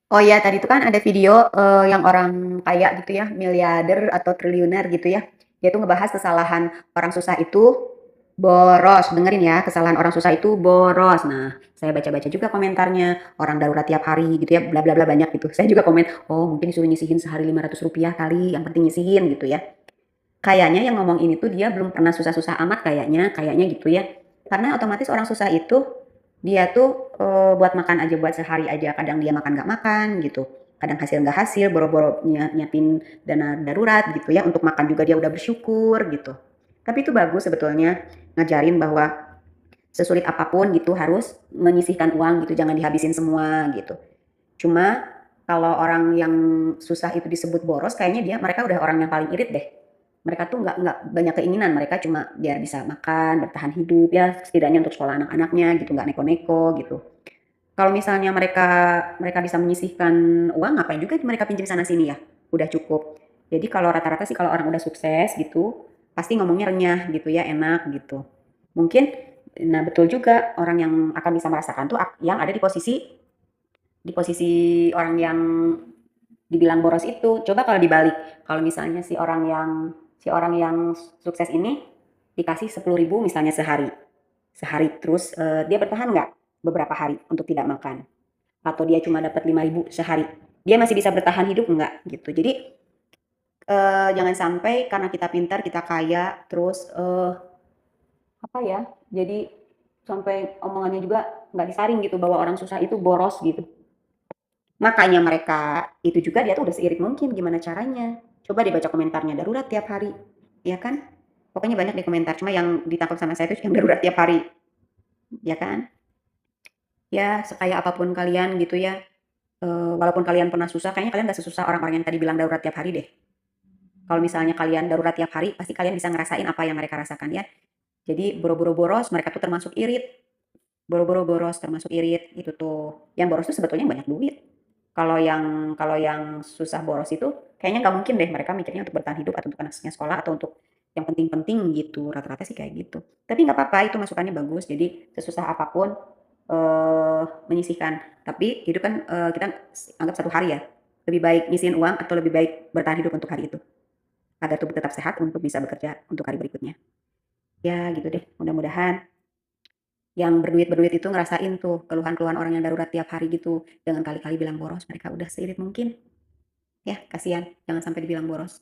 Oh iya, tadi itu kan ada video, yang orang kaya gitu ya, miliarder atau triliuner gitu ya, dia tuh ngebahas kesalahan orang susah itu boros, dengerin ya, kesalahan orang susah itu boros. Nah, saya baca-baca juga komentarnya, orang darurat tiap hari gitu ya, bla bla bla banyak gitu. Saya juga komen, "Oh mungkin disuruh nyisihin sehari Rp500 kali, yang penting nyisihin," gitu ya. Kayaknya yang ngomong ini tuh dia belum pernah susah-susah amat kayaknya gitu ya. Karena otomatis orang susah itu, dia tuh, buat makan aja, buat sehari aja, kadang dia makan nggak makan gitu, kadang hasil nggak hasil, boro-boro nyiapin dana darurat gitu ya, untuk makan juga dia udah bersyukur gitu. Tapi itu bagus sebetulnya, ngajarin bahwa sesulit apapun gitu harus menyisihkan uang gitu, jangan dihabisin semua gitu. Cuma kalau orang yang susah itu disebut boros, kayaknya mereka udah orang yang paling irit deh. Mereka tuh nggak banyak keinginan, mereka cuma biar bisa makan, bertahan hidup ya, setidaknya untuk sekolah anak-anaknya gitu, nggak neko-neko gitu. Kalau misalnya mereka mereka bisa menyisihkan uang, ngapain juga mereka pinjam sana sini ya, udah cukup. Jadi kalau rata-rata sih kalau orang udah sukses gitu, pasti ngomongnya renyah gitu ya, enak gitu. Mungkin nah betul juga orang yang akan bisa merasakan tuh yang ada di posisi orang yang dibilang boros itu. Coba kalau dibalik, kalau misalnya si orang yang sukses ini dikasih 10.000 misalnya sehari. Sehari terus dia bertahan nggak beberapa hari untuk tidak makan? Atau dia cuma dapat 5.000 sehari? Dia masih bisa bertahan hidup nggak gitu. Jadi jangan sampai karena kita pintar, kita kaya, terus apa ya? Jadi sampai omongannya juga nggak disaring gitu bahwa orang susah itu boros gitu. Makanya mereka itu juga dia tuh udah seirit mungkin gimana caranya. Coba deh baca komentarnya, darurat tiap hari, ya kan? Pokoknya banyak di komentar, cuma yang ditangkap sama saya itu yang darurat tiap hari, ya kan? Ya sekaya apapun kalian gitu ya, walaupun kalian pernah susah, kayaknya kalian gak sesusah orang-orang yang tadi bilang darurat tiap hari deh. Kalau misalnya kalian darurat tiap hari, pasti kalian bisa ngerasain apa yang mereka rasakan ya. Jadi boro-boro boros, mereka tuh termasuk irit. Boro-boro boros termasuk irit, itu tuh. Yang boros tuh sebetulnya banyak duit. Kalau yang susah boros itu kayaknya nggak mungkin deh mereka mikirnya untuk bertahan hidup atau untuk anaknya sekolah atau untuk yang penting-penting gitu. Rata-rata sih kayak gitu. Tapi nggak apa-apa, itu masukannya bagus. Jadi sesusah apapun menyisihkan. Tapi hidup kan kita anggap satu hari ya. Lebih baik nyisihin uang atau lebih baik bertahan hidup untuk hari itu. Agar tubuh tetap sehat untuk bisa bekerja untuk hari berikutnya. Ya gitu deh. Mudah-mudahan yang berduit-berduit itu ngerasain tuh keluhan-keluhan orang yang darurat tiap hari gitu. Jangan kali-kali bilang boros, mereka udah seirit mungkin. Ya, kasihan, jangan sampai dibilang boros.